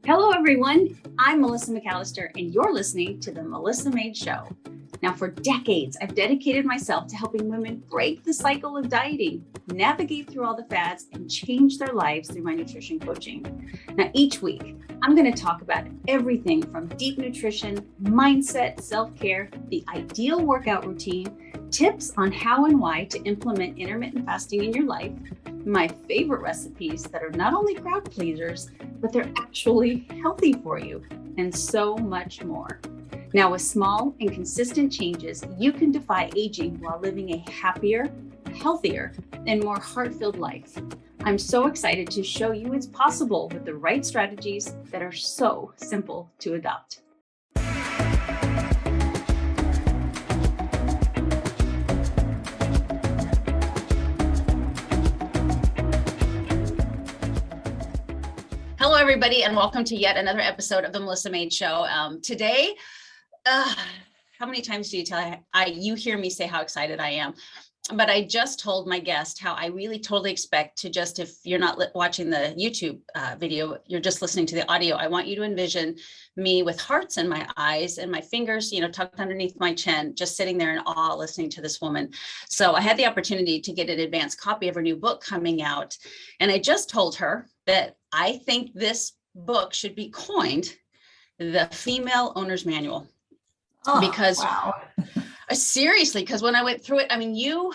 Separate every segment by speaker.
Speaker 1: Hello, everyone. I'm Melissa McAllister, and you're listening to the Melissa M.A.D.E Show. Now, for decades, I've dedicated myself to helping women break the cycle of dieting, navigate through all the fads, and change their lives through my nutrition coaching. Now, each week, I'm going to talk about everything from deep nutrition, mindset, self-care, the ideal workout routine, tips on how and why to implement intermittent fasting in your life, my favorite recipes that are not only crowd pleasers, but they're actually healthy for you, and so much more. Now, with small and consistent changes, you can defy aging while living a happier, healthier, and more heart-filled life. I'm so excited to show you it's possible with the right strategies that are so simple to adopt. Hello, everybody, and welcome to yet another episode of the Melissa M.A.D.E Show. Today, how many times do you tell you hear me say how excited I am? But I just told my guest how I really totally expect to just, if you're not watching the YouTube video, you're just listening to the audio, I want you to envision me with hearts in my eyes and my fingers, tucked underneath my chin, just sitting there in awe, listening to this woman. So I had the opportunity to get an advanced copy of her new book coming out. And I just told her that I think this book should be coined the Female Owner's Manual. Because wow. Seriously, because when I went through it, I mean, you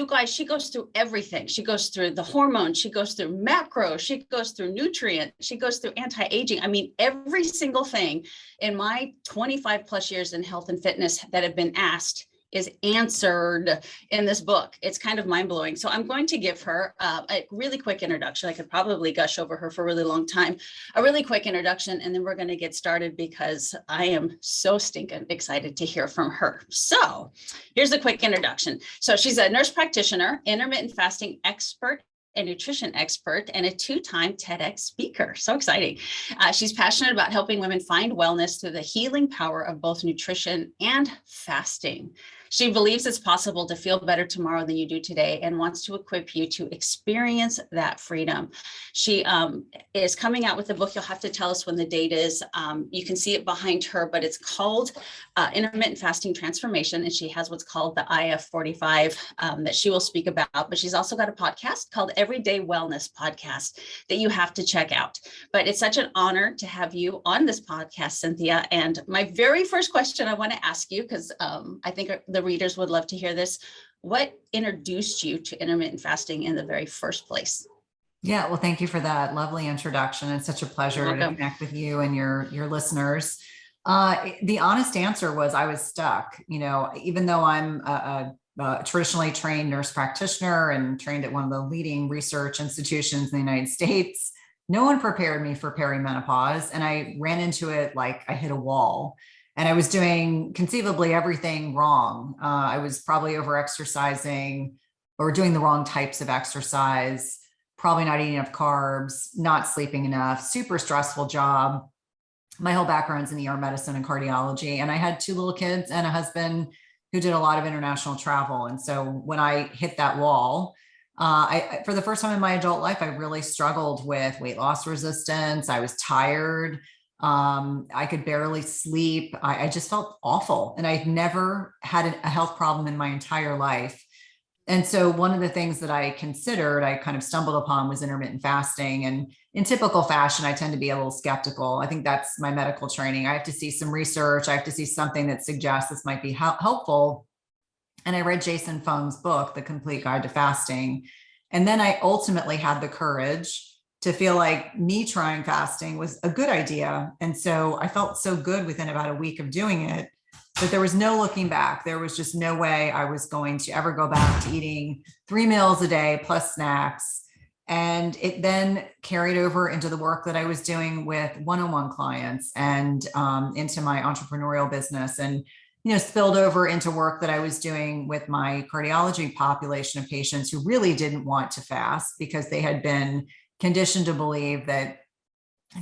Speaker 1: guys, she goes through everything. She goes through the hormones, she goes through macro, she goes through nutrient, she goes through anti-aging. I mean, every single thing in my 25 plus years in health and fitness that have been asked is answered in this book. It's kind of mind-blowing. So I'm going to give her a really quick introduction. I could probably gush over her for a really long time, a really quick introduction, and then we're going to get started because I am so stinking excited to hear from her. So here's a quick introduction. So she's a nurse practitioner, intermittent fasting expert, a nutrition expert, and a two-time Tedx speaker. So exciting. She's passionate about helping women find wellness through the healing power of both nutrition and fasting. She believes it's possible to feel better tomorrow than you do today and wants to equip you to experience that freedom. She is coming out with a book. You'll have to tell us when the date is. You can see it behind her, but it's called Intermittent Fasting Transformation. And she has what's called the IF45 that she will speak about. But she's also got a podcast called Everyday Wellness Podcast that you have to check out. But it's such an honor to have you on this podcast, Cynthia. And my very first question I want to ask you, because I think the readers would love to hear this. What introduced you to intermittent fasting in the very first place?
Speaker 2: Yeah, well, thank you for that lovely introduction. It's such a pleasure to connect with you and your listeners. The honest answer was I was stuck. Even though I'm a traditionally trained nurse practitioner and trained at one of the leading research institutions in the United States, no one prepared me for perimenopause. And I ran into it like I hit a wall. And I was doing conceivably everything wrong. I was probably over-exercising or doing the wrong types of exercise, probably not eating enough carbs, not sleeping enough, super stressful job. My whole background's in ER medicine and cardiology. And I had two little kids and a husband who did a lot of international travel. And so when I hit that wall, for the first time in my adult life, I really struggled with weight loss resistance. I was tired. I could barely sleep. I just felt awful. And I'd never had a health problem in my entire life. And so one of the things that I considered, I kind of stumbled upon, was intermittent fasting. And in typical fashion, I tend to be a little skeptical. I think that's my medical training. I have to see some research. I have to see something that suggests this might be helpful. And I read Jason Fung's book, The Complete Guide to Fasting. And then I ultimately had the courage to feel like me trying fasting was a good idea. And so I felt so good within about a week of doing it that there was no looking back. There was just no way I was going to ever go back to eating 3 meals a day plus snacks. And it then carried over into the work that I was doing with one-on-one clients and into my entrepreneurial business, and spilled over into work that I was doing with my cardiology population of patients who really didn't want to fast because they had been conditioned to believe that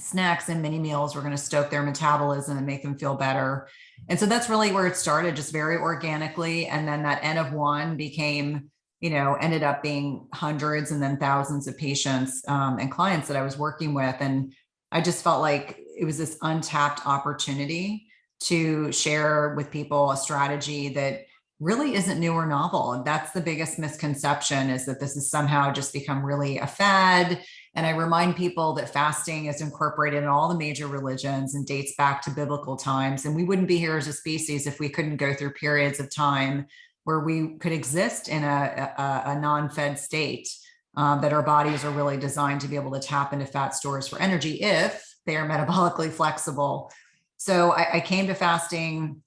Speaker 2: snacks and mini meals were going to stoke their metabolism and make them feel better. And so that's really where it started, just very organically. And then that N of one became, ended up being hundreds and then thousands of patients and clients that I was working with. And I just felt like it was this untapped opportunity to share with people a strategy that really isn't new or novel. And that's the biggest misconception, is that this has somehow just become really a fad. And I remind people that fasting is incorporated in all the major religions and dates back to biblical times. And we wouldn't be here as a species if we couldn't go through periods of time where we could exist in a non-fed state, that our bodies are really designed to be able to tap into fat stores for energy if they are metabolically flexible. So I came to fasting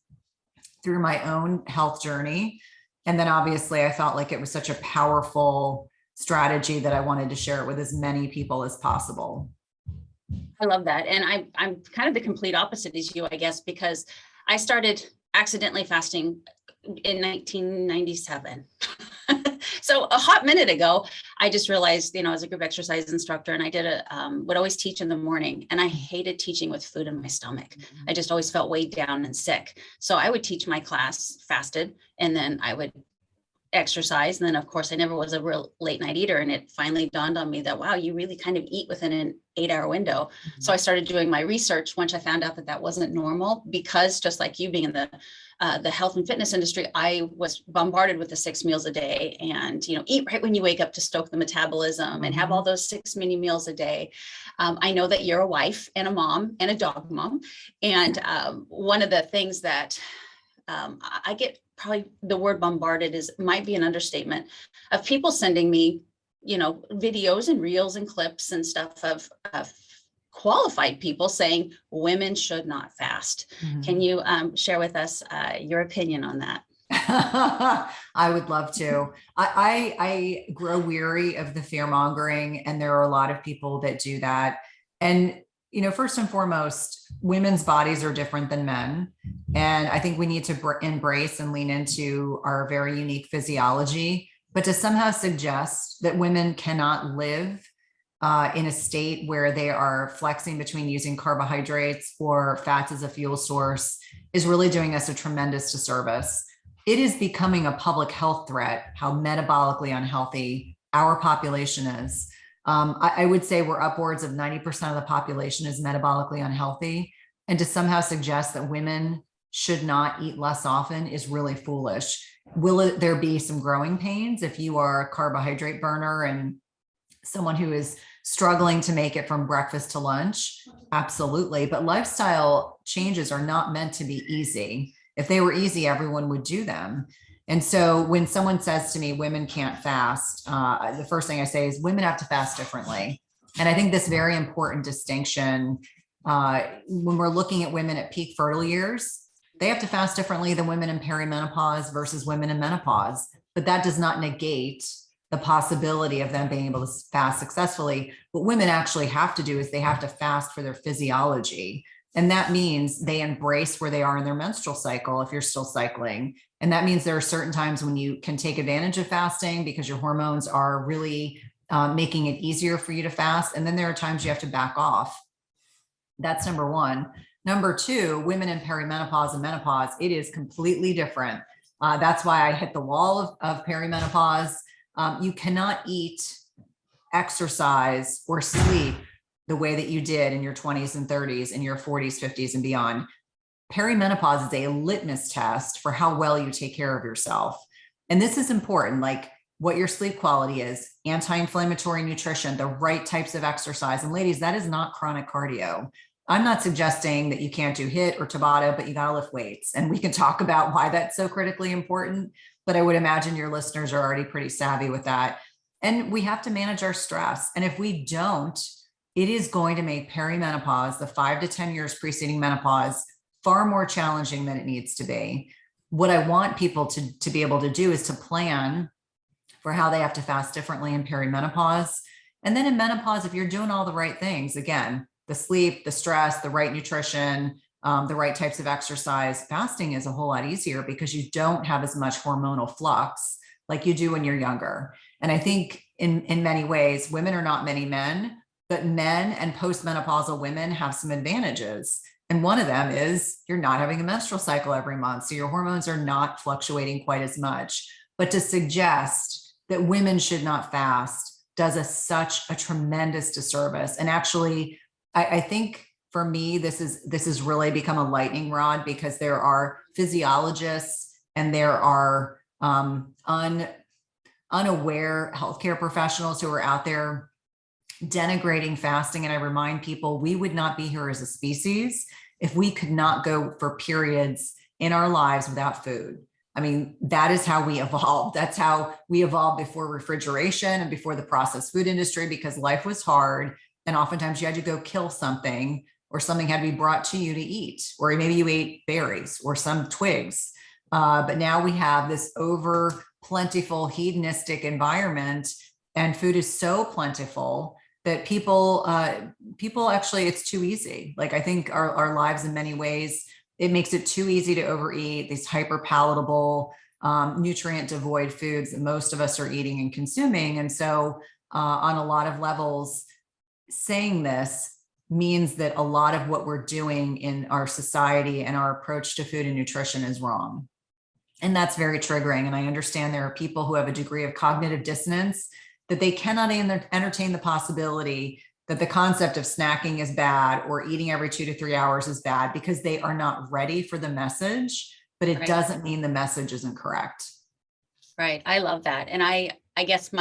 Speaker 2: through my own health journey. And then obviously I felt like it was such a powerful strategy that I wanted to share it with as many people as possible.
Speaker 1: I love that. And I'm kind of the complete opposite as you, I guess, because I started accidentally fasting in 1997. So a hot minute ago, I just realized, I was a group exercise instructor, and I would always teach in the morning, and I hated teaching with food in my stomach. I just always felt weighed down and sick. So I would teach my class fasted, and then I would exercise. And then of course I never was a real late night eater. And it finally dawned on me that, wow, you really kind of eat within an 8-hour window. Mm-hmm. So I started doing my research once I found out that that wasn't normal, because just like you being in the health and fitness industry, I was bombarded with the 6 meals a day, and, eat right when you wake up to stoke the metabolism, mm-hmm. and have all those 6 mini meals a day. I know that you're a wife and a mom and a dog mom. And one of the things that I get, probably the word bombarded might be an understatement, of people sending me, videos and reels and clips and stuff of qualified people saying women should not fast. Mm-hmm. Can you share with us your opinion on that?
Speaker 2: I would love to. I grow weary of the fear mongering, and there are a lot of people that do that. And first and foremost, women's bodies are different than men. And I think we need to embrace and lean into our very unique physiology. But to somehow suggest that women cannot live in a state where they are flexing between using carbohydrates or fats as a fuel source is really doing us a tremendous disservice. It is becoming a public health threat how metabolically unhealthy our population is. I would say we're upwards of 90% of the population is metabolically unhealthy. And to somehow suggest that women should not eat less often is really foolish. Will there be some growing pains if you are a carbohydrate burner and someone who is struggling to make it from breakfast to lunch? Absolutely. But lifestyle changes are not meant to be easy. If they were easy, everyone would do them. And so when someone says to me, women can't fast, the first thing I say is women have to fast differently. And I think this very important distinction, when we're looking at women at peak fertile years, they have to fast differently than women in perimenopause versus women in menopause. But that does not negate the possibility of them being able to fast successfully. What women actually have to do is they have to fast for their physiology. And that means they embrace where they are in their menstrual cycle if you're still cycling. And that means there are certain times when you can take advantage of fasting because your hormones are really making it easier for you to fast. And then there are times you have to back off. That's number one. Number two, women in perimenopause and menopause, it is completely different. That's why I hit the wall of perimenopause. You cannot eat, exercise, or sleep the way that you did in your 20s and 30s, in your 40s, 50s, and beyond. Perimenopause is a litmus test for how well you take care of yourself. And this is important, like what your sleep quality is, anti-inflammatory nutrition, the right types of exercise. And ladies, that is not chronic cardio. I'm not suggesting that you can't do HIIT or Tabata, but you got to lift weights. And we can talk about why that's so critically important. But I would imagine your listeners are already pretty savvy with that. And we have to manage our stress. And if we don't, it is going to make perimenopause, the 5 to 10 years preceding menopause, far more challenging than it needs to be. What I want people to be able to do is to plan for how they have to fast differently in perimenopause. And then in menopause, if you're doing all the right things, again, the sleep, the stress, the right nutrition, the right types of exercise, fasting is a whole lot easier because you don't have as much hormonal flux like you do when you're younger. And I think in many ways, women are not many men, but men and postmenopausal women have some advantages. And one of them is you're not having a menstrual cycle every month. So your hormones are not fluctuating quite as much. But to suggest that women should not fast does us such a tremendous disservice and actually I think for me, this has really become a lightning rod, because there are physiologists and there are unaware healthcare professionals who are out there denigrating fasting. And I remind people, we would not be here as a species if we could not go for periods in our lives without food. I mean, that is how we evolved. That's how we evolved before refrigeration and before the processed food industry, because life was hard. And oftentimes you had to go kill something, or something had to be brought to you to eat, or maybe you ate berries or some twigs. But now we have this over plentiful hedonistic environment, and food is so plentiful that people actually, it's too easy. Like, I think our lives in many ways, it makes it too easy to overeat these hyper palatable, nutrient devoid foods that most of us are eating and consuming. And so on a lot of levels, saying this means that a lot of what we're doing in our society and our approach to food and nutrition is wrong. And that's very triggering. And I understand there are people who have a degree of cognitive dissonance, that they cannot entertain the possibility that the concept of snacking is bad, or eating every 2 to 3 hours is bad, because they are not ready for the message. But it doesn't mean the message isn't correct.
Speaker 1: Right. I love that. And I guess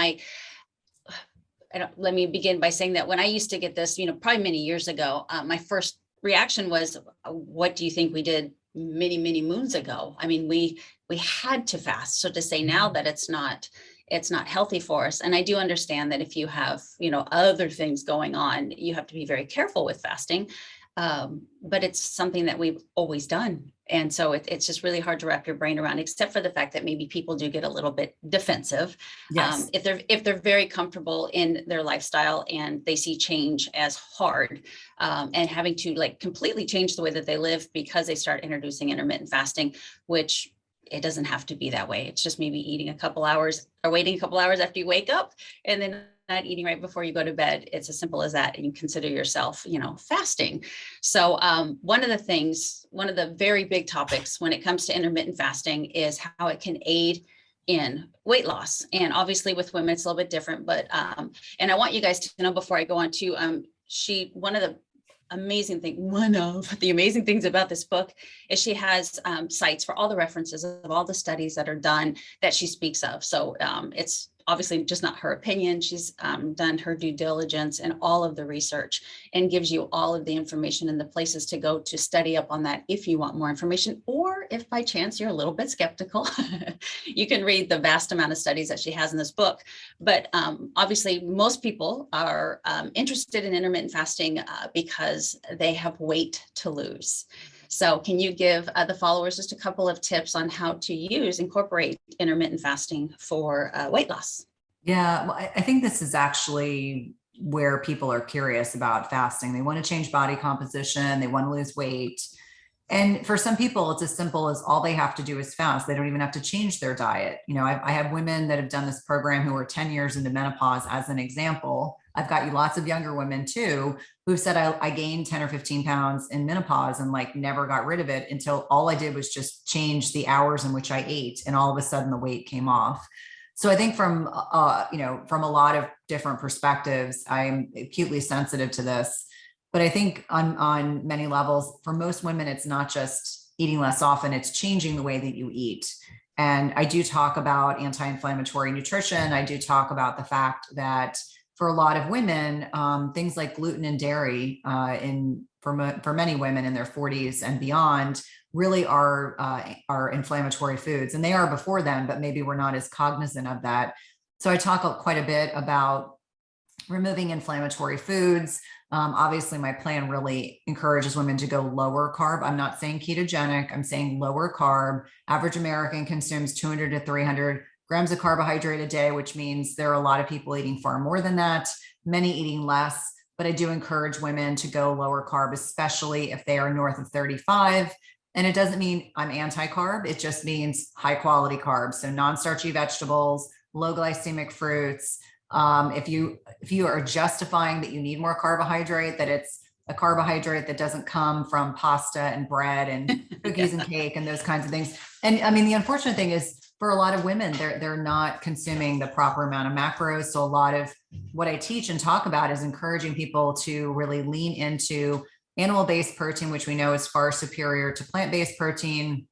Speaker 1: let me begin by saying that when I used to get this, probably many years ago, my first reaction was, what do you think we did many, many moons ago? I mean, we had to fast. So to say now that it's not healthy for us. And I do understand that if you have, other things going on, you have to be very careful with fasting. But it's something that we've always done. And so it's just really hard to wrap your brain around, except for the fact that maybe people do get a little bit defensive.
Speaker 2: Yes.
Speaker 1: If they're very comfortable in their lifestyle and they see change as hard, and having to completely change the way that they live because they start introducing intermittent fasting, which it doesn't have to be that way. It's just maybe eating a couple hours or waiting a couple hours after you wake up, and then not eating right before you go to bed. It's as simple as that. And you consider yourself, fasting. So one of the very big topics when it comes to intermittent fasting is how it can aid in weight loss. And obviously with women, it's a little bit different, but, and I want you guys to know before I go on to, one of the amazing things about this book is she has sites for all the references of all the studies that are done that she speaks of. So it's obviously just not her opinion. She's done her due diligence and all of the research, and gives you all of the information and the places to go to study up on that if you want more information, or if by chance you're a little bit skeptical, you can read the vast amount of studies that she has in this book. But obviously most people are interested in intermittent fasting because they have weight to lose. So can you give the followers just a couple of tips on how to incorporate intermittent fasting for weight loss?
Speaker 2: Yeah, well, I think this is actually where people are curious about fasting. They want to change body composition. They want to lose weight. And for some people, it's as simple as all they have to do is fast. They don't even have to change their diet. I have women that have done this program who are 10 years into menopause, as an example. I've got lots of younger women too, who've said I gained 10 or 15 pounds in menopause and never got rid of it until all I did was just change the hours in which I ate. And all of a sudden the weight came off. So I think from a lot of different perspectives, I'm acutely sensitive to this. But I think on many levels, for most women, it's not just eating less often, it's changing the way that you eat. And I do talk about anti-inflammatory nutrition. I do talk about the fact that for a lot of women, things like gluten and dairy for many women in their 40s and beyond really are inflammatory foods. And they are before them, but maybe we're not as cognizant of that. So I talk quite a bit about removing inflammatory foods. Obviously, my plan really encourages women to go lower carb. I'm not saying ketogenic. I'm saying lower carb. Average American consumes 200 to 300 grams of carbohydrate a day, which means there are a lot of people eating far more than that, many eating less. But I do encourage women to go lower carb, especially if they are north of 35. And it doesn't mean I'm anti-carb. It just means high quality carbs. So non-starchy vegetables, low glycemic fruits. If you are justifying that you need more carbohydrate, that it's a carbohydrate that doesn't come from pasta and bread and cookies and cake and those kinds of things. And I mean, the unfortunate thing is for a lot of women, they're not consuming the proper amount of macros. So a lot of what I teach and talk about is encouraging people to really lean into animal-based protein, which we know is far superior to plant-based protein.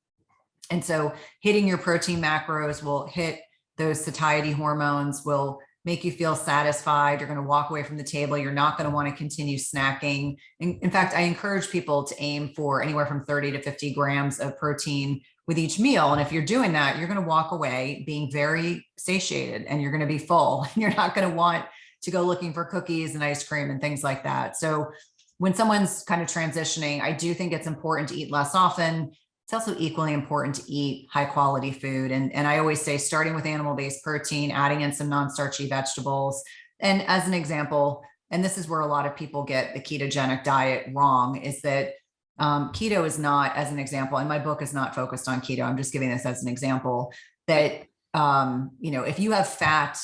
Speaker 2: And so hitting your protein macros will hit those satiety hormones, will make you feel satisfied. You're going to walk away from the table. You're not going to want to continue snacking. In fact, I encourage people to aim for anywhere from 30 to 50 grams of protein with each meal. And if you're doing that, you're going to walk away being very satiated and you're going to be full. You're not going to want to go looking for cookies and ice cream and things like that. So when someone's kind of transitioning, I do think it's important to eat less often. It's also equally important to eat high quality food. And I always say, starting with animal-based protein, adding in some non-starchy vegetables. And as an example, and this is where a lot of people get the ketogenic diet wrong, is that keto is not, as an example, and my book is not focused on keto. I'm just giving this as an example that, if you have fat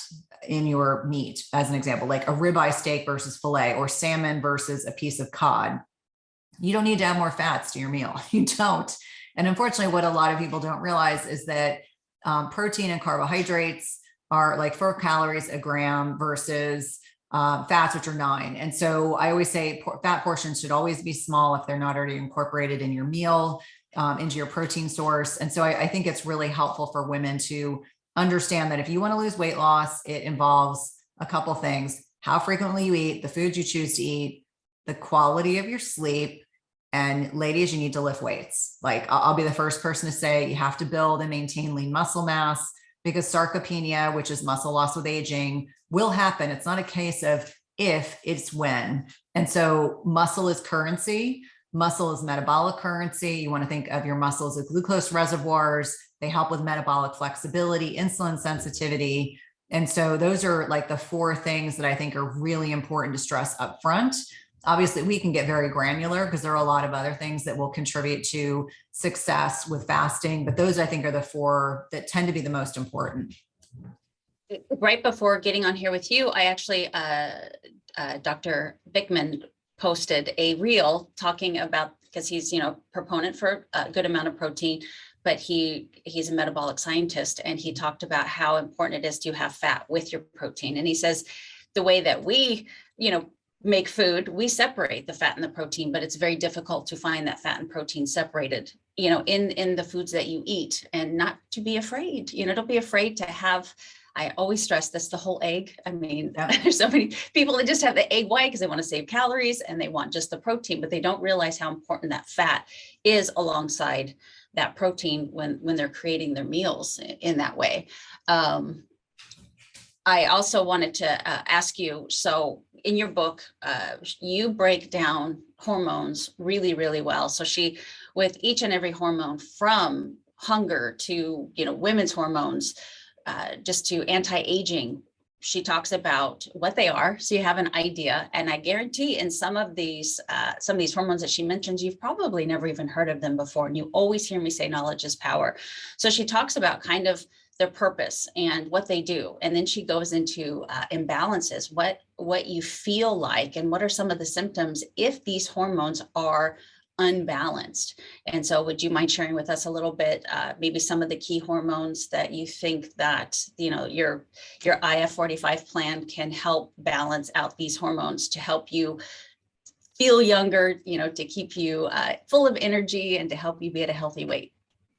Speaker 2: in your meat, as an example, like a ribeye steak versus filet, or salmon versus a piece of cod, you don't need to add more fats to your meal. You don't. And unfortunately, what a lot of people don't realize is that protein and carbohydrates are like 4 calories a gram versus fats, which are 9. And so I always say fat portions should always be small if they're not already incorporated in your meal, into your protein source. And so I think it's really helpful for women to understand that if you want to lose weight loss, it involves a couple things: how frequently you eat, the foods you choose to eat, the quality of your sleep. And ladies, you need to lift weights. Like, I'll be the first person to say you have to build and maintain lean muscle mass, because sarcopenia, which is muscle loss with aging, will happen. It's not a case of if, it's when. And so muscle is currency. Muscle is metabolic currency. You want to think of your muscles as glucose reservoirs. They help with metabolic flexibility, insulin sensitivity. And so those are like the 4 things that I think are really important to stress up front. Obviously, we can get very granular because there are a lot of other things that will contribute to success with fasting, but those I think are the 4 that tend to be the most important.
Speaker 1: Right before getting on here with you, I actually, Dr. Bickman posted a reel talking about, because he's, proponent for a good amount of protein, but he's a metabolic scientist, and he talked about how important it is to have fat with your protein. And he says the way that we, make food, we separate the fat and the protein, but it's very difficult to find that fat and protein separated, in the foods that you eat, and not to be afraid, don't be afraid to have, I always stress this, the whole egg. I mean, there's so many people that just have the egg white because they want to save calories and they want just the protein, but they don't realize how important that fat is alongside that protein when they're creating their meals in that way. I also wanted to ask you, so in your book, you break down hormones really, really well. So with each and every hormone, from hunger to, women's hormones, just to anti-aging, she talks about what they are, so you have an idea. And I guarantee in some of these hormones that she mentions, you've probably never even heard of them before. And you always hear me say knowledge is power. So she talks about kind of their purpose and what they do. And then she goes into imbalances, what you feel like, and what are some of the symptoms if these hormones are unbalanced. And so would you mind sharing with us a little bit, maybe some of the key hormones that you think that, your IF45 plan can help balance out these hormones to help you feel younger, to keep you full of energy and to help you be at a healthy weight?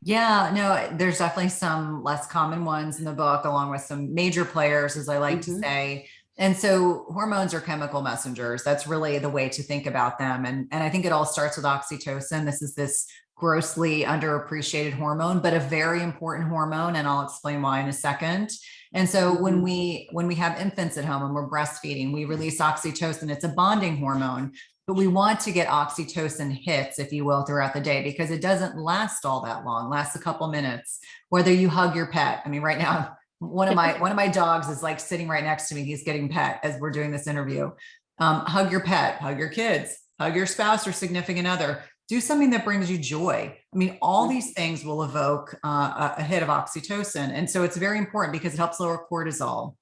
Speaker 2: Yeah, no, there's definitely some less common ones in the book, along with some major players, as I like to say. And so hormones are chemical messengers. That's really the way to think about them. And I think it all starts with oxytocin. This is this grossly underappreciated hormone, but a very important hormone. And I'll explain why in a second. And so when we have infants at home and we're breastfeeding, we release oxytocin. It's a bonding hormone, but we want to get oxytocin hits, if you will, throughout the day, because it doesn't last all that long, lasts a couple minutes. Whether you hug your pet. I mean, right now, one of my dogs is like sitting right next to me. He's getting pet as we're doing this interview. Hug your pet, hug your kids, hug your spouse or significant other. Do something that brings you joy. I mean, all these things will evoke a hit of oxytocin. And so it's very important because it helps lower cortisol.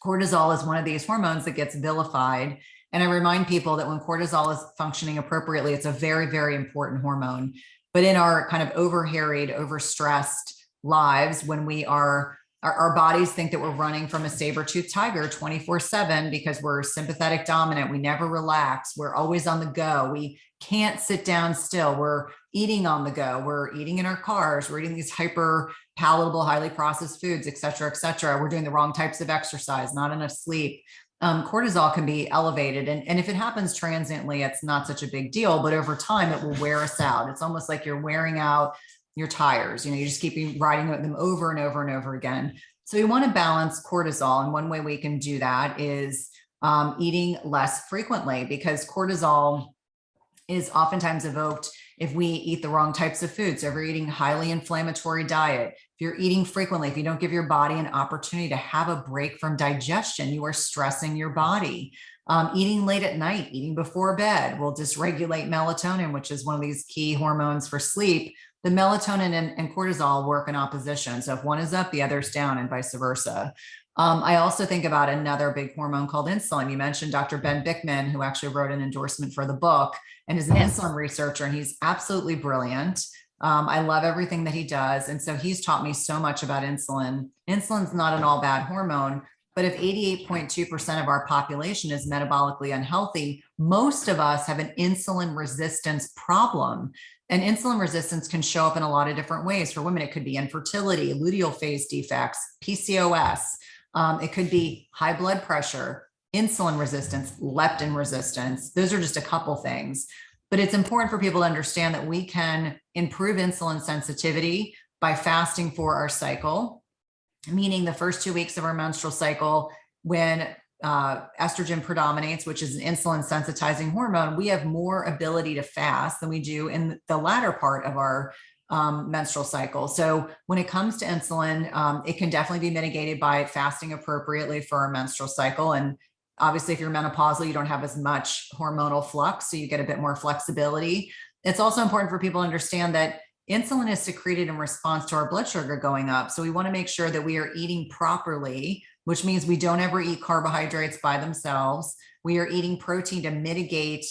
Speaker 2: Cortisol is one of these hormones that gets vilified. And I remind people that when cortisol is functioning appropriately, it's a very, very important hormone. But in our kind of overharried, overstressed lives when we are, our bodies think that we're running from a saber-toothed tiger 24/7 because we're sympathetic dominant. We never relax. We're always on the go. We can't sit down still. We're eating on the go. We're eating in our cars. We're eating these hyper palatable, highly processed foods, et cetera, et cetera. We're doing the wrong types of exercise, not enough sleep. Cortisol can be elevated. And if it happens transiently, it's not such a big deal, but over time it will wear us out. It's almost like you're wearing out your tires. You just keep riding them over and over and over again. So you want to balance cortisol. And one way we can do that is eating less frequently, because cortisol is oftentimes evoked if we eat the wrong types of food. So if you're eating highly inflammatory diet, if you're eating frequently, if you don't give your body an opportunity to have a break from digestion, you are stressing your body. Eating late at night, eating before bed will dysregulate melatonin, which is one of these key hormones for sleep. The melatonin and cortisol work in opposition. So if one is up, the other's down, and vice versa. I also think about another big hormone called insulin. You mentioned Dr. Ben Bickman, who actually wrote an endorsement for the book and is an insulin researcher, and he's absolutely brilliant. I love everything that he does. And so he's taught me so much about insulin. Insulin's not an all bad hormone, but if 88.2% of our population is metabolically unhealthy, most of us have an insulin resistance problem. And insulin resistance can show up in a lot of different ways. For women, it could be infertility, luteal phase defects, PCOS. It could be high blood pressure, insulin resistance, leptin resistance. Those are just a couple things. But it's important for people to understand that we can improve insulin sensitivity by fasting for our cycle, meaning the first 2 weeks of our menstrual cycle, when estrogen predominates, which is an insulin sensitizing hormone, we have more ability to fast than we do in the latter part of our menstrual cycle. So when it comes to insulin, it can definitely be mitigated by fasting appropriately for our menstrual cycle. And obviously, if you're menopausal, you don't have as much hormonal flux, so you get a bit more flexibility. It's also important for people to understand that insulin is secreted in response to our blood sugar going up. So we want to make sure that we are eating properly, which means we don't ever eat carbohydrates by themselves. We are eating protein to mitigate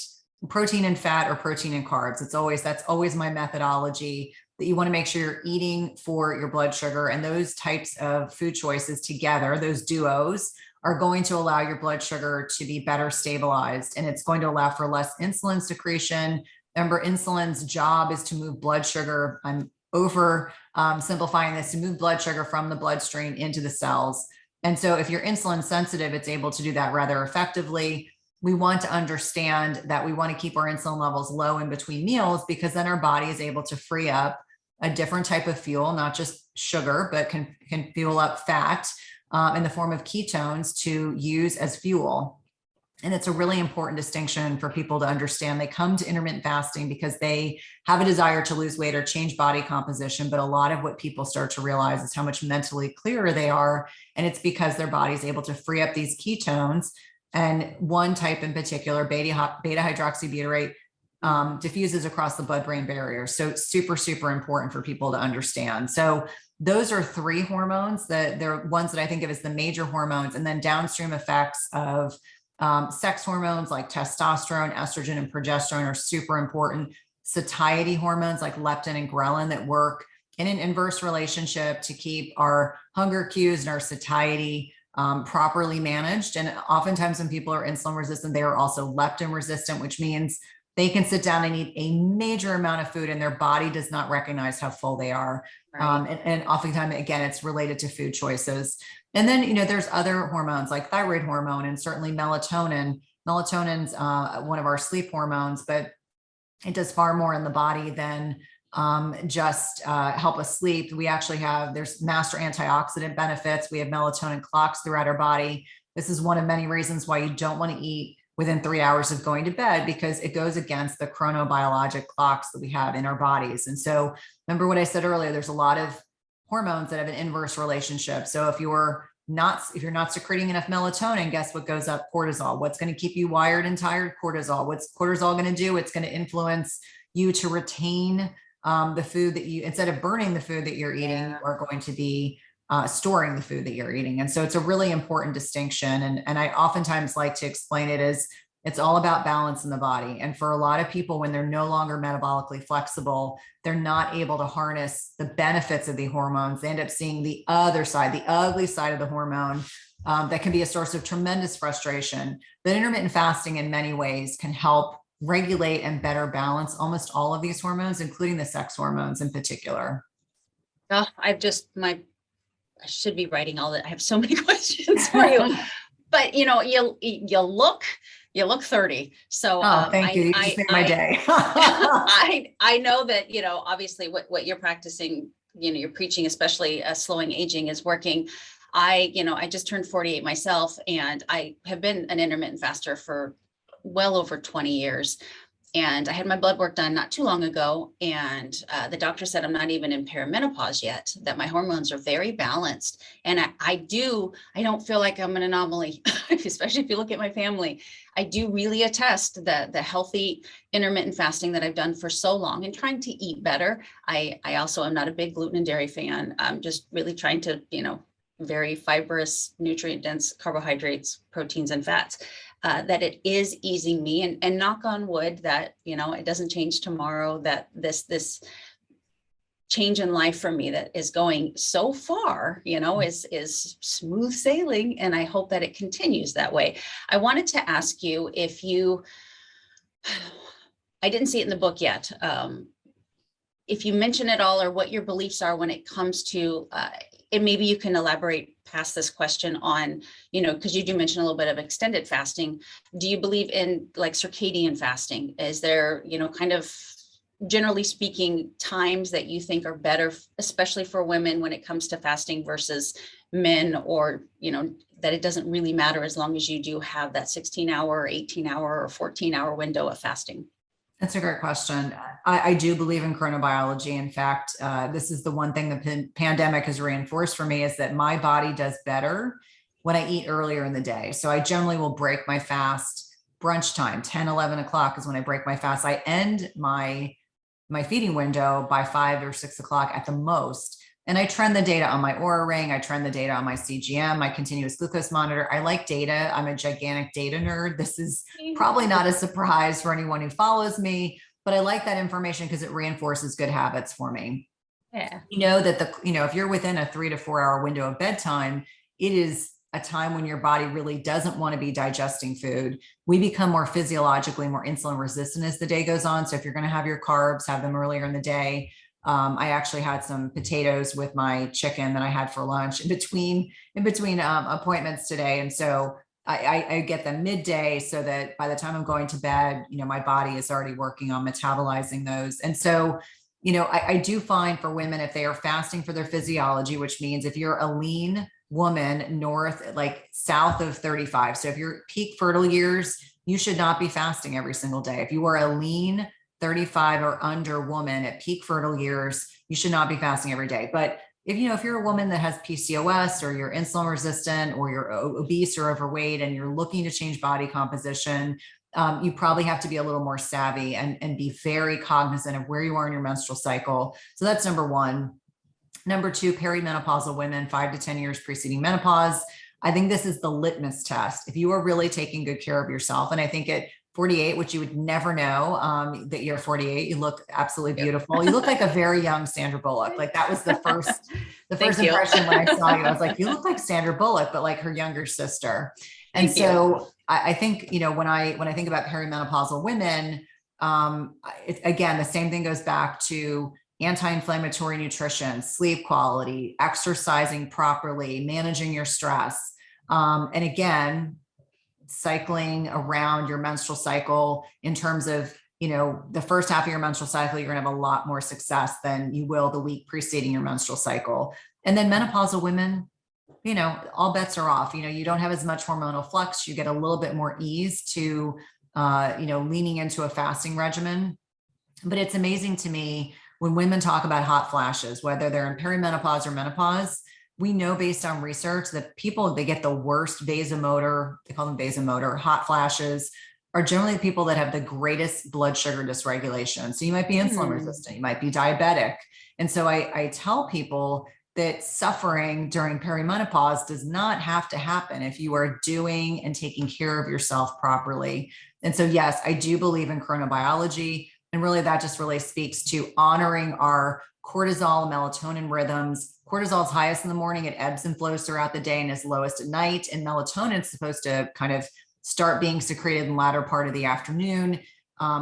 Speaker 2: protein and fat, or protein and carbs. That's always my methodology, that you want to make sure you're eating for your blood sugar. And those types of food choices together, those duos, are going to allow your blood sugar to be better stabilized. And it's going to allow for less insulin secretion. Remember, insulin's job is to move blood sugar. I'm over simplifying this, to move blood sugar from the bloodstream into the cells. And so if you're insulin sensitive, it's able to do that rather effectively. We want to understand that we want to keep our insulin levels low in between meals, because then our body is able to free up a different type of fuel, not just sugar, but can fuel up fat in the form of ketones to use as fuel. And it's a really important distinction for people to understand. They come to intermittent fasting because they have a desire to lose weight or change body composition. But a lot of what people start to realize is how much mentally clearer they are. And it's because their body is able to free up these ketones. And one type in particular, beta hydroxybutyrate, diffuses across the blood-brain barrier. So super, super important for people to understand. So those are three hormones that they're ones that I think of as the major hormones, and then downstream effects of sex hormones like testosterone, estrogen, and progesterone are super important. Satiety hormones like leptin and ghrelin that work in an inverse relationship to keep our hunger cues and our satiety properly managed. And oftentimes when people are insulin resistant, they are also leptin resistant, which means they can sit down and eat a major amount of food and their body does not recognize how full they are. Right. And oftentimes, again, it's related to food choices. And then, there's other hormones like thyroid hormone and certainly melatonin. Melatonin's one of our sleep hormones, but it does far more in the body than just help us sleep. We actually there's master antioxidant benefits. We have melatonin clocks throughout our body. This is one of many reasons why you don't want to eat within 3 hours of going to bed, because it goes against the chronobiologic clocks that we have in our bodies. And so remember what I said earlier, there's a lot of hormones that have an inverse relationship. So if you're not secreting enough melatonin, guess what goes up? Cortisol. What's going to keep you wired and tired? Cortisol. What's cortisol going to do? It's going to influence you to retain the food that you, instead of burning the food that you're eating, are going to be storing the food that you're eating. And so it's a really important distinction. And I oftentimes like to explain it as It's all about balance in the body. And for a lot of people, when they're no longer metabolically flexible, they're not able to harness the benefits of the hormones. They end up seeing the other side, the ugly side of the hormone, that can be a source of tremendous frustration. But intermittent fasting in many ways can help regulate and better balance almost all of these hormones, including the sex hormones in particular.
Speaker 1: Oh, I should be writing all that. I have so many questions for you, but you look 30. So
Speaker 2: thank you. You just made my day.
Speaker 1: I know that, obviously what you're practicing, you're preaching, especially slowing aging, is working. I just turned 48 myself, and I have been an intermittent faster for well over 20 years. And I had my blood work done not too long ago. And the doctor said I'm not even in perimenopause yet, that my hormones are very balanced. And I don't feel like I'm an anomaly, especially if you look at my family. I do really attest that the healthy intermittent fasting that I've done for so long and trying to eat better. I also am not a big gluten and dairy fan. I'm just really trying to, very fibrous, nutrient dense carbohydrates, proteins, and fats. That it is easing me, and knock on wood that, it doesn't change tomorrow, that this change in life for me that is going so far, is smooth sailing. And I hope that it continues that way. I wanted to ask you I didn't see it in the book yet. If you mention it all, or what your beliefs are when it comes to, and maybe you can elaborate past this question on, because you do mention a little bit of extended fasting. Do you believe in like circadian fasting? Is there, kind of generally speaking, times that you think are better, especially for women when it comes to fasting versus men, or, that it doesn't really matter as long as you do have that 16-hour, 18-hour, or 14-hour window of fasting?
Speaker 2: That's a great question. I do believe in chronobiology. In fact, this is the one thing the pandemic has reinforced for me, is that my body does better when I eat earlier in the day. So I generally will break my fast brunch time. 10, 11 o'clock is when I break my fast. I end my feeding window by 5 or 6 o'clock at the most. And I trend the data on my Oura Ring. I trend the data on my CGM, my continuous glucose monitor. I like data. I'm a gigantic data nerd. This is probably not a surprise for anyone who follows me, but I like that information because it reinforces good habits for me.
Speaker 1: Yeah.
Speaker 2: That if you're within a 3 to 4 hour window of bedtime, it is a time when your body really doesn't want to be digesting food. We become more physiologically more insulin resistant as the day goes on. So if you're going to have your carbs, have them earlier in the day. I actually had some potatoes with my chicken that I had for lunch in between appointments today. And so I get them midday, so that by the time I'm going to bed, my body is already working on metabolizing those. And so, I do find for women, if they are fasting for their physiology, which means if you're a lean woman south of 35, so if you're peak fertile years, you should not be fasting every single day. If you are a lean 35 or under woman at peak fertile years, you should not be fasting every day. But if you're a woman that has PCOS, or you're insulin resistant, or you're obese or overweight, and you're looking to change body composition, you probably have to be a little more savvy and be very cognizant of where you are in your menstrual cycle. So that's number one. Number two, perimenopausal women, 5 to 10 years preceding menopause. I think this is the litmus test. If you are really taking good care of yourself, and I think at 48, which you would never know that you're 48, you look absolutely beautiful. You look like a very young Sandra Bullock. Like that was the first impression when I saw you. I was like, you look like Sandra Bullock, but like her younger sister. And so I think, when I think about perimenopausal women, again, the same thing goes back to anti-inflammatory nutrition, sleep quality, exercising properly, managing your stress. And again, cycling around your menstrual cycle in terms of, the first half of your menstrual cycle, you're going to have a lot more success than you will the week preceding your menstrual cycle. And then menopausal women, all bets are off. You don't have as much hormonal flux. You get a little bit more ease to, leaning into a fasting regimen. But it's amazing to me when women talk about hot flashes, whether they're in perimenopause or menopause. We know based on research that they get the worst vasomotor, they call them vasomotor, hot flashes, are generally the people that have the greatest blood sugar dysregulation. So you might be insulin resistant, you might be diabetic. And so I tell people, that suffering during perimenopause does not have to happen if you are doing and taking care of yourself properly. And so, yes, I do believe in chronobiology. And really, that just really speaks to honoring our cortisol, melatonin rhythms. Cortisol is highest in the morning, it ebbs and flows throughout the day and is lowest at night. And melatonin is supposed to kind of start being secreted in the latter part of the afternoon,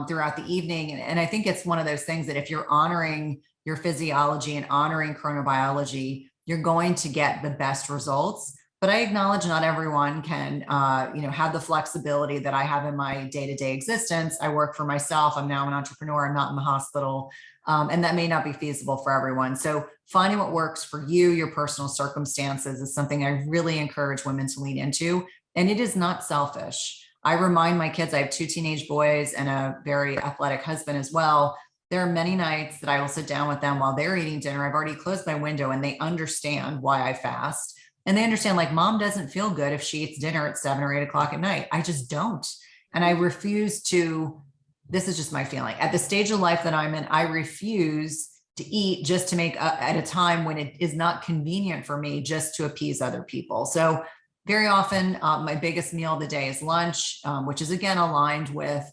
Speaker 2: throughout the evening. And I think it's one of those things that if you're honoring your physiology and honoring chronobiology, you're going to get the best results. But I acknowledge not everyone can, have the flexibility that I have in my day-to-day existence. I work for myself. I'm now an entrepreneur. I'm not in the hospital. And that may not be feasible for everyone. So finding what works for you, your personal circumstances, is something I really encourage women to lean into. And it is not selfish. I remind my kids, I have 2 teenage boys and a very athletic husband as well. There are many nights that I will sit down with them while they're eating dinner. I've already closed my window and they understand why I fast. And they understand, like, mom doesn't feel good if she eats dinner at 7 or 8 o'clock at night. I just don't. And I refuse to, this is just my feeling. At the stage of life that I'm in, I refuse to eat just to make at a time when it is not convenient for me, just to appease other people. So very often, my biggest meal of the day is lunch, which is again aligned with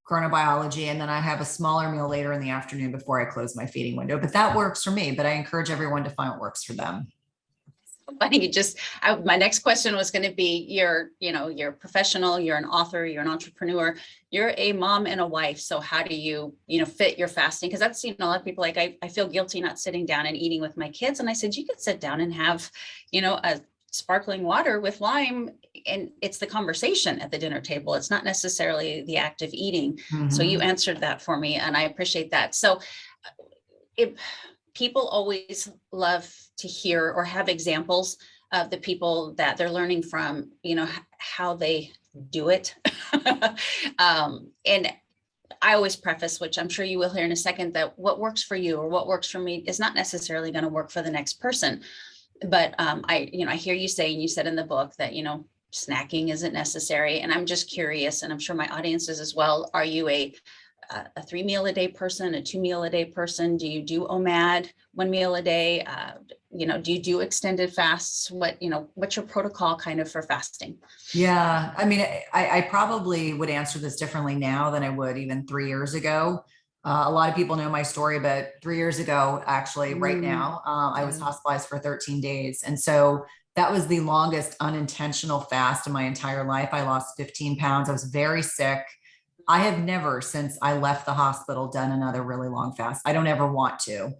Speaker 2: chronobiology. And then I have a smaller meal later in the afternoon before I close my feeding window. But that works for me. But I encourage everyone to find what works for them.
Speaker 1: Funny, my next question was going to be, you're professional, you're an author, you're an entrepreneur, you're a mom and a wife. So how do you, fit your fasting? Because I've seen a lot of people like, I feel guilty not sitting down and eating with my kids. And I said, you could sit down and have, a sparkling water with lime, and it's the conversation at the dinner table. It's not necessarily the act of eating. Mm-hmm. So you answered that for me, and I appreciate that. So people always love to hear or have examples of the people that they're learning from, how they do it. And I always preface, which I'm sure you will hear in a second, that what works for you or what works for me is not necessarily going to work for the next person. But I hear you say, and you said in the book that, snacking isn't necessary. And I'm just curious, and I'm sure my audience is as well. Are you a 3 meal a day person, a 2 meal a day person? Do you do M.A.D.E, 1 meal a day? Do you do extended fasts? What's your protocol kind of for fasting?
Speaker 2: Yeah. I mean, I probably would answer this differently now than I would even 3 years ago. A lot of people know my story, but 3 years ago, actually right now, I was hospitalized for 13 days. And so that was the longest unintentional fast in my entire life. I lost 15 pounds. I was very sick. I have never, since I left the hospital, done another really long fast. I don't ever want to.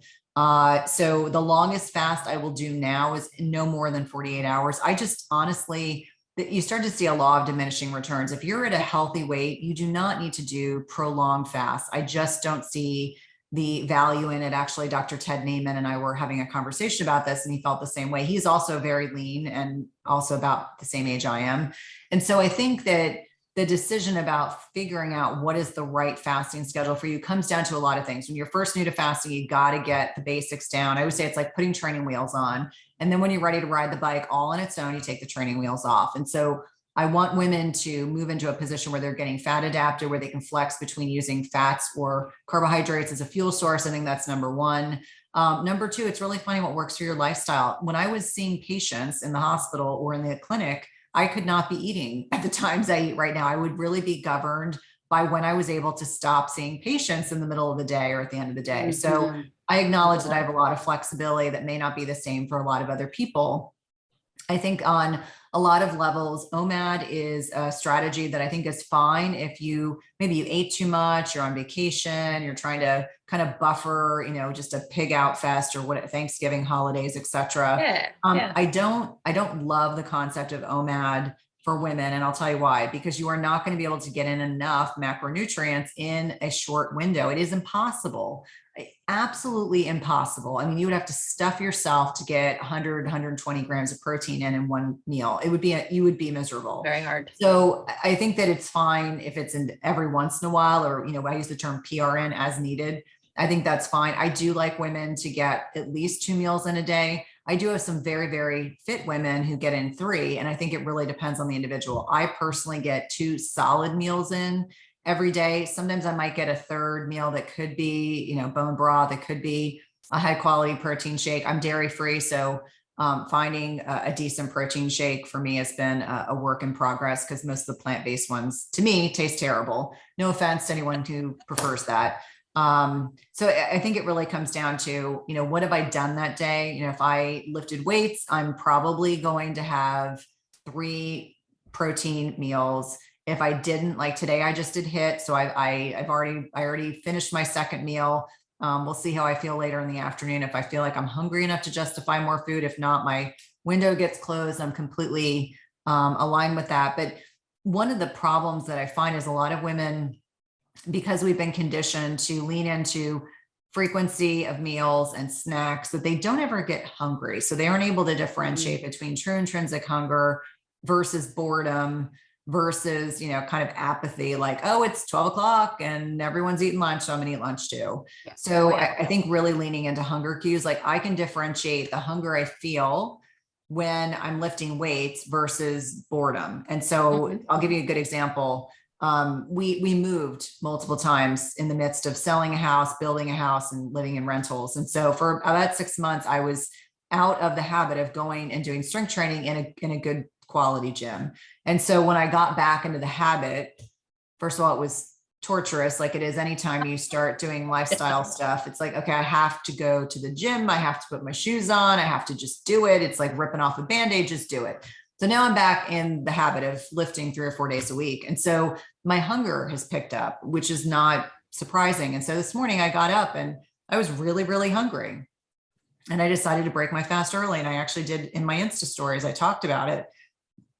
Speaker 2: So the longest fast I will do now is no more than 48 hours. I just honestly, you start to see a law of diminishing returns. If you're at a healthy weight, you do not need to do prolonged fasts. I just don't see the value in it. Actually, Dr. Ted Naiman and I were having a conversation about this, and he felt the same way. He's also very lean and also about the same age I am. And so I think that the decision about figuring out what is the right fasting schedule for you comes down to a lot of things. When you're first new to fasting, you got to get the basics down. I would say it's like putting training wheels on. And then when you're ready to ride the bike all on its own, you take the training wheels off. And so I want women to move into a position where they're getting fat adapted, where they can flex between using fats or carbohydrates as a fuel source. I think that's number one. Number two, it's really finding what works for your lifestyle. When I was seeing patients in the hospital or in the clinic, I could not be eating at the times I eat right now. I would really be governed by when I was able to stop seeing patients in the middle of the day or at the end of the day. Mm-hmm. So I acknowledge that I have a lot of flexibility that may not be the same for a lot of other people. I think on a lot of levels, M.A.D.E is a strategy that I think is fine if maybe you ate too much, you're on vacation, you're trying to kind of buffer, just a pig out fest or Thanksgiving holidays, etc. Yeah. I don't love the concept of M.A.D.E for women. And I'll tell you why, because you are not going to be able to get in enough macronutrients in a short window. It is impossible. Absolutely impossible. I mean, you would have to stuff yourself to get 100, 120 grams of protein in one meal. You would be miserable.
Speaker 1: Very hard.
Speaker 2: So I think that it's fine if it's in every once in a while, or, I use the term PRN as needed. I think that's fine. I do like women to get at least 2 meals in a day. I do have some very, very fit women who get in 3. And I think it really depends on the individual. I personally get 2 solid meals in every day. Sometimes I might get a third meal that could be, bone broth. It could be a high quality protein shake. I'm dairy free, so finding a decent protein shake for me has been a work in progress, because most of the plant-based ones to me taste terrible. No offense to anyone who prefers that. So I think it really comes down to, what have I done that day? If I lifted weights, I'm probably going to have 3 protein meals. If I didn't, like today, I just did HIIT. So I already finished my second meal. We'll see how I feel later in the afternoon. If I feel like I'm hungry enough to justify more food, if not, my window gets closed. I'm completely aligned with that. But one of the problems that I find is a lot of women, because we've been conditioned to lean into frequency of meals and snacks, that they don't ever get hungry. So they aren't able to differentiate between true intrinsic hunger versus boredom versus, kind of apathy, like, oh, it's 12 o'clock and everyone's eating lunch, so I'm gonna eat lunch too. Yeah. So I think really leaning into hunger cues, like I can differentiate the hunger I feel when I'm lifting weights versus boredom. And so I'll give you a good example. We moved multiple times in the midst of selling a house, building a house, and living in rentals. And so for about 6 months, I was out of the habit of going and doing strength training in a good quality gym. And so when I got back into the habit, first of all, it was torturous, like it is anytime you start doing lifestyle stuff. It's like, okay, I have to go to the gym. I have to put my shoes on. I have to just do it. It's like ripping off a Band-Aid, just do it. So now I'm back in the habit of lifting 3 or 4 days a week. And so my hunger has picked up, which is not surprising. And so this morning I got up and I was really, really hungry. And I decided to break my fast early. And I actually did in my Insta stories, I talked about it,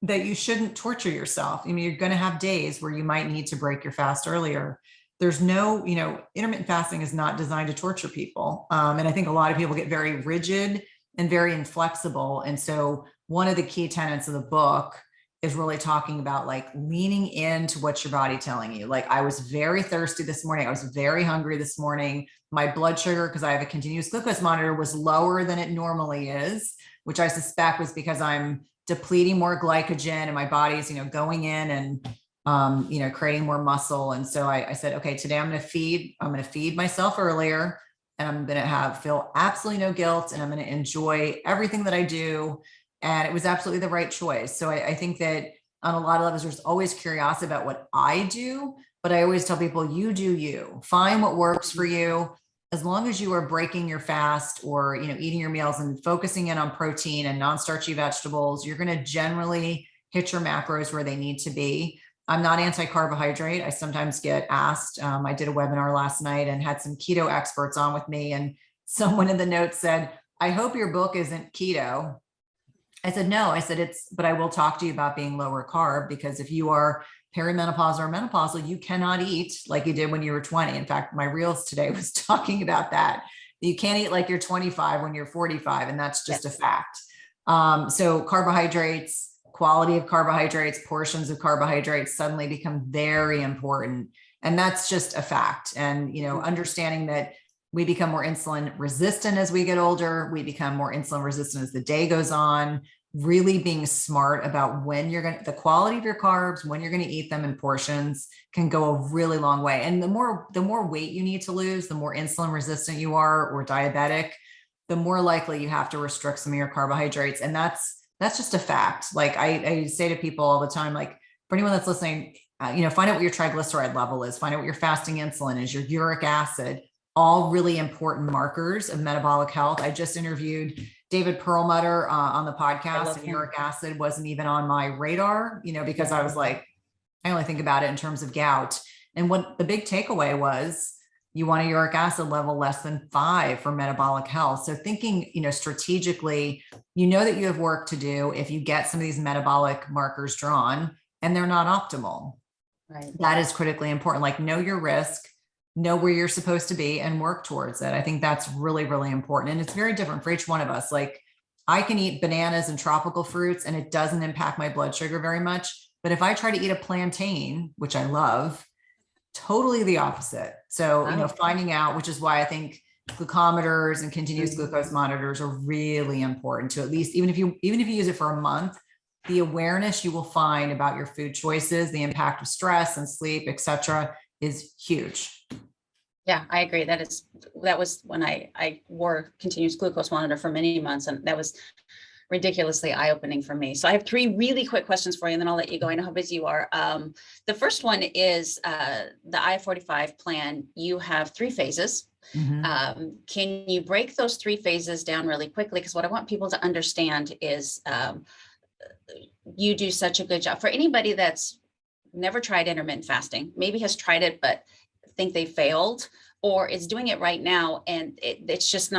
Speaker 2: that you shouldn't torture yourself. I mean, you're going to have days where you might need to break your fast earlier. There's no, intermittent fasting is not designed to torture people. And I think a lot of people get very rigid and very inflexible. And so one of the key tenets of the book is really talking about like leaning into what your body telling you. Like I was very thirsty this morning. I was very hungry this morning. My blood sugar, because I have a continuous glucose monitor, was lower than it normally is, which I suspect was because I'm depleting more glycogen and my body's, going in and, creating more muscle. And so I said, okay, today I'm going to feed myself earlier, and I'm going to feel absolutely no guilt, and I'm going to enjoy everything that I do. And it was absolutely the right choice. So I think that on a lot of levels, there's always curiosity about what I do, but I always tell people, you do you. Find what works for you. As long as you are breaking your fast or, eating your meals and focusing in on protein and non-starchy vegetables, you're going to generally hit your macros where they need to be. I'm not anti-carbohydrate. I sometimes get asked. I did a webinar last night and had some keto experts on with me. And someone in the notes said, I hope your book isn't keto. I said, no, but I will talk to you about being lower carb, because if you are perimenopause or menopausal, you cannot eat like you did when you were 20. In fact, my reels today was talking about that. You can't eat like you're 25 when you're 45. And that's just a fact. So carbohydrates, quality of carbohydrates, portions of carbohydrates suddenly become very important. And that's just a fact. And, understanding that we become more insulin resistant as we get older. We become more insulin resistant as the day goes on. Really being smart about the quality of your carbs, when you're going to eat them in portions, can go a really long way. And the more weight you need to lose, the more insulin resistant you are or diabetic, the more likely you have to restrict some of your carbohydrates. And that's just a fact. Like I say to people all the time, like for anyone that's listening, find out what your triglyceride level is, find out what your fasting insulin is, your uric acid, all really important markers of metabolic health. I just interviewed David Perlmutter on the podcast, and uric acid wasn't even on my radar, because I was like, I only think about it in terms of gout. And what the big takeaway was, you want a uric acid level less than 5 for metabolic health. So thinking, strategically, that you have work to do if you get some of these metabolic markers drawn and they're not optimal. Right. That is critically important. Like know your risk, know where you're supposed to be, and work towards it. I think that's really, really important. And it's very different for each one of us. Like I can eat bananas and tropical fruits and it doesn't impact my blood sugar very much. But if I try to eat a plantain, which I love, totally the opposite. So, finding out, which is why I think glucometers and continuous glucose monitors are really important to at least, even if you use it for a month, the awareness you will find about your food choices, the impact of stress and sleep, et cetera, is huge.
Speaker 1: Yeah, I agree. That was when I wore continuous glucose monitor for many months, and that was ridiculously eye-opening for me. So I have three really quick questions for you, and then I'll let you go. I know how busy you are. The first one is the I-45 plan. You have three phases. Can you break those three phases down really quickly? Because what I want people to understand is you do such a good job. For anybody that's never tried intermittent fasting, maybe has tried it, but think they failed, or is doing it right now, and it's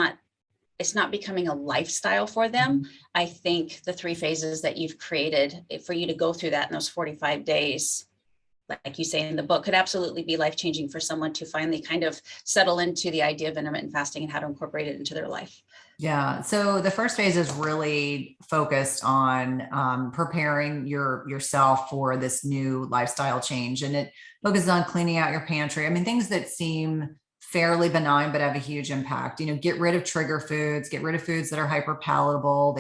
Speaker 1: not becoming a lifestyle for them. I think the three phases that you've created for you to go through that in those 45 days, like you say in the book, could absolutely be life-changing for someone to finally kind of settle into the idea of intermittent fasting and how to incorporate it into their life.
Speaker 2: Yeah. So the first phase is really focused on preparing yourself for this new lifestyle change. And it focuses on cleaning out your pantry. I mean, things that seem fairly benign, but have a huge impact. Get rid of trigger foods, get rid of foods that are hyper palatable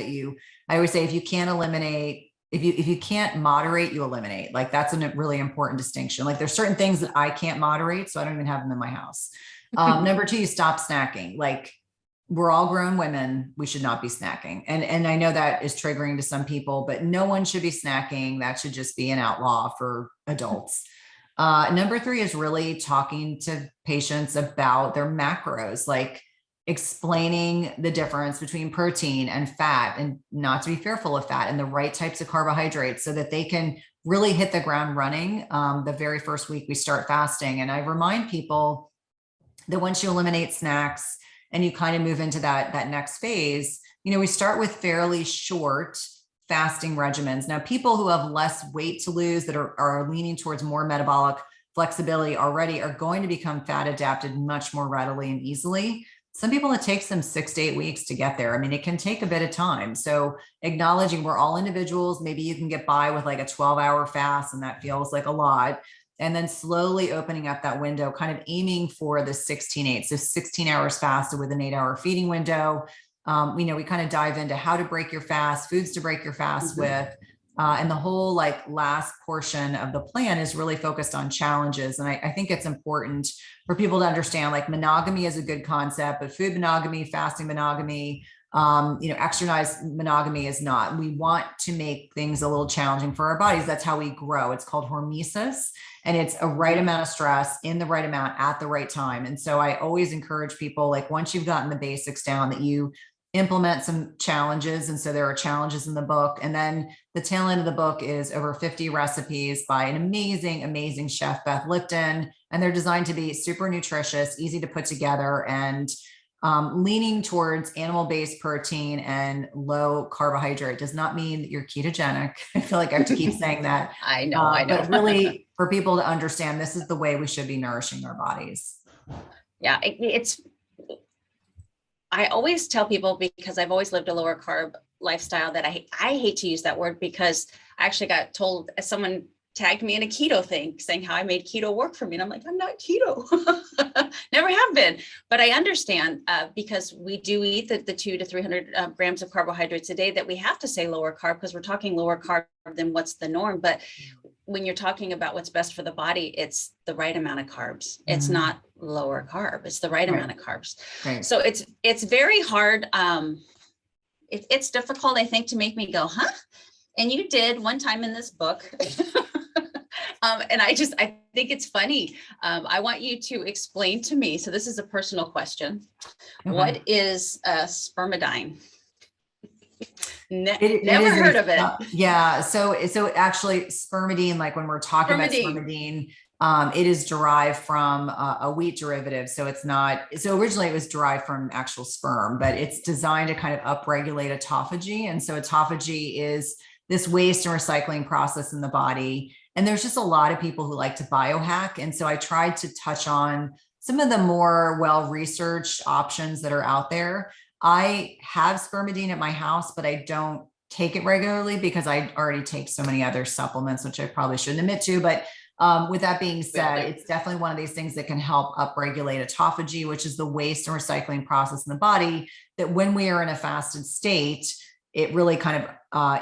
Speaker 2: I always say, if you can't eliminate, if you can't moderate, you eliminate. Like that's a really important distinction. Like there's certain things that I can't moderate, so I don't even have them in my house. Number two, you stop snacking. Like we're all grown women. We should not be snacking. And I know that is triggering to some people, but no one should be snacking. That should just be an outlaw for adults. Number three is really talking to patients about their macros, like explaining the difference between protein and fat, and not to be fearful of fat, and the right types of carbohydrates so that they can really hit the ground running the very first week we start fasting. And I remind people that once you eliminate snacks and you kind of move into that next phase, we start with fairly short fasting regimens. Now, people who have less weight to lose, that are leaning towards more metabolic flexibility already, are going to become fat adapted much more readily and easily. Some people, it takes them 6 to 8 weeks to get there. I mean, it can take a bit of time. So acknowledging we're all individuals, maybe you can get by with like a 12-hour fast, and that feels like a lot. And then slowly opening up that window, kind of aiming for the 16/8. So 16 hours fasted with an 8-hour feeding window. We kind of dive into how to break your fast, foods to break your fast with. And the whole last portion of the plan is really focused on challenges. And I think it's important for people to understand, like, monogamy is a good concept, but food monogamy, fasting monogamy, exercise monogamy is not. We want to make things a little challenging for our bodies. That's how we grow. It's called hormesis, and it's a right amount of stress in the right amount at the right time. And so I always encourage people, like, once you've gotten the basics down, that you implement some challenges. And so there are challenges in the book. And then the tail end of the book is over 50 recipes by an amazing, amazing chef, Beth Lipton. And they're designed to be super nutritious, easy to put together, and leaning towards animal-based protein and low carbohydrate. Does not mean that you're ketogenic. I feel like I have to keep saying that.
Speaker 1: I know.
Speaker 2: But really, for people to understand, this is the way we should be nourishing our bodies.
Speaker 1: Yeah, I always tell people, because I've always lived a lower carb lifestyle, that I hate to use that word, because I actually got told, someone tagged me in a keto thing saying how I made keto work for me. And I'm like, I'm not keto. Never have been. But I understand because we do eat the 200 to 300 grams of carbohydrates a day, that we have to say lower carb, because we're talking lower carb than what's the norm. But when you're talking about what's best for the body, it's the right amount of carbs. It's not lower carb. It's the right amount of carbs. Right. So it's very hard. It's difficult, I think, to make me go, huh? And you did one time in this book. And I think it's funny. I want you to explain to me. So this is a personal question. Okay. What is spermidine? Never heard of it.
Speaker 2: Yeah. So actually spermidine, like when we're talking about spermidine, it is derived from a wheat derivative. So it's not, so originally it was derived from actual sperm, but it's designed to kind of upregulate autophagy. And so autophagy is this waste and recycling process in the body. And there's just a lot of people who like to biohack. And so I tried to touch on some of the more well-researched options that are out there. I have spermidine at my house, but I don't take it regularly because I already take so many other supplements, which I probably shouldn't admit to. But with that being said, it's definitely one of these things that can help upregulate autophagy, which is the waste and recycling process in the body, that when we are in a fasted state, it really kind of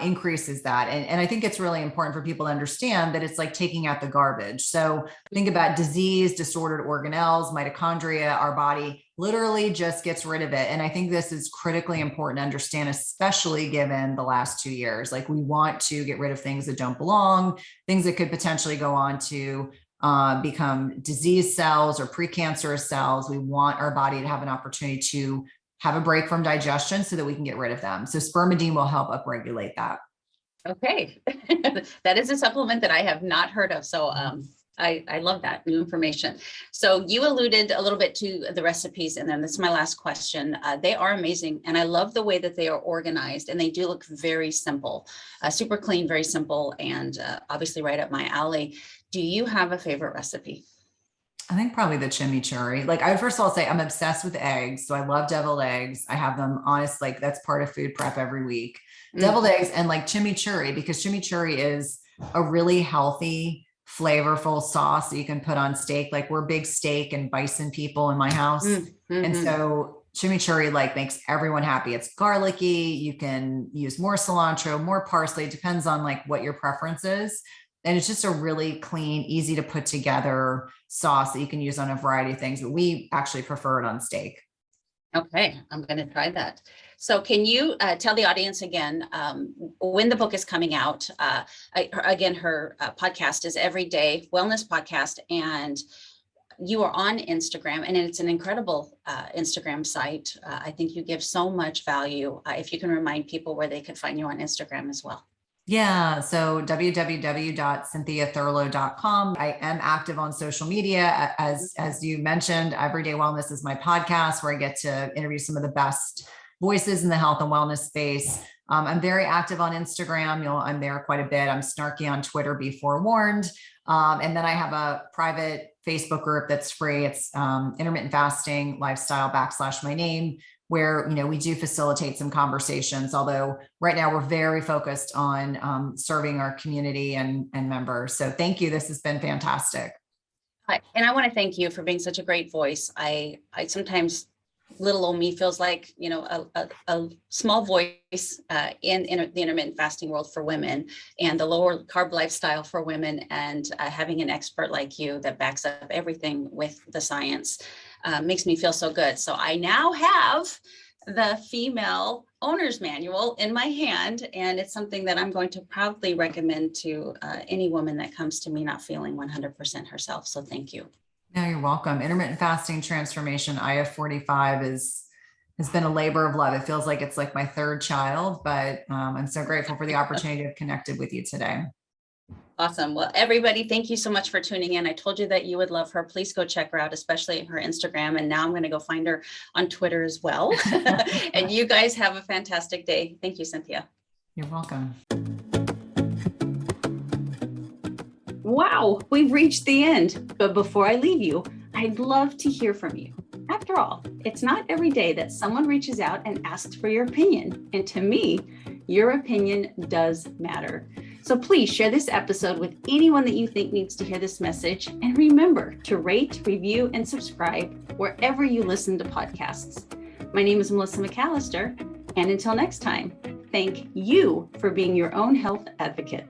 Speaker 2: increases that. And I think it's really important for people to understand that it's like taking out the garbage. So think about disease, disordered organelles, mitochondria, our body literally just gets rid of it. And I think this is critically important to understand, especially given the last 2 years. Like, we want to get rid of things that don't belong, things that could potentially go on to become disease cells or precancerous cells. We want our body to have an opportunity to have a break from digestion so that we can get rid of them. So spermidine will help upregulate that.
Speaker 1: Okay. That is a supplement that I have not heard of. So I love that new information. So you alluded a little bit to the recipes, and then this is my last question. They are amazing. And I love the way that they are organized, and they do look very simple, super clean, very simple, and obviously right up my alley. Do you have a favorite recipe?
Speaker 2: I think probably the chimichurri. Like, I would first of all say I'm obsessed with eggs. So I love deviled eggs. I have them, honestly, like that's part of food prep every week. Deviled eggs and like chimichurri, because chimichurri is a really healthy, flavorful sauce that you can put on steak. Like, we're big steak and bison people in my house. And so chimichurri like makes everyone happy. It's garlicky. You can use more cilantro, more parsley. It depends on like what your preference is. And it's just a really clean, easy to put together sauce that you can use on a variety of things, but we actually prefer it on steak.
Speaker 1: Okay, I'm going to try that. So can you tell the audience again when the book is coming out? Her podcast is Everyday Wellness Podcast, and you are on Instagram, and it's an incredible Instagram site. I think you give so much value. If you can remind people where they could find you on Instagram as well.
Speaker 2: Yeah. So www.cynthiathurlow.com. I am active on social media. As you mentioned, Everyday Wellness is my podcast where I get to interview some of the best voices in the health and wellness space. I'm very active on Instagram. I'm there quite a bit. I'm snarky on Twitter, be forewarned. And then I have a private Facebook group that's free. It's Intermittent Fasting Lifestyle / my name, where, we do facilitate some conversations, although right now we're very focused on serving our community and members. So thank you. This has been fantastic.
Speaker 1: And I want to thank you for being such a great voice. I sometimes, little old me feels like, a small voice in the intermittent fasting world for women and the lower carb lifestyle for women, and having an expert like you that backs up everything with the science makes me feel so good. So I now have the female owner's manual in my hand, and it's something that I'm going to proudly recommend to any woman that comes to me not feeling 100% herself. So thank you.
Speaker 2: No, you're welcome. Intermittent Fasting Transformation IF45 has been a labor of love. It feels like it's like my third child, but I'm so grateful for the opportunity to have connected with you today.
Speaker 1: Awesome. Well, everybody, thank you so much for tuning in. I told you that you would love her. Please go check her out, especially her Instagram. And now I'm going to go find her on Twitter as well. And you guys have a fantastic day. Thank you, Cynthia.
Speaker 2: You're welcome.
Speaker 1: Wow, we've reached the end. But before I leave you, I'd love to hear from you. After all, it's not every day that someone reaches out and asks for your opinion. And to me, your opinion does matter. So please share this episode with anyone that you think needs to hear this message. And remember to rate, review, and subscribe wherever you listen to podcasts. My name is Melissa McAllister. And until next time, thank you for being your own health advocate.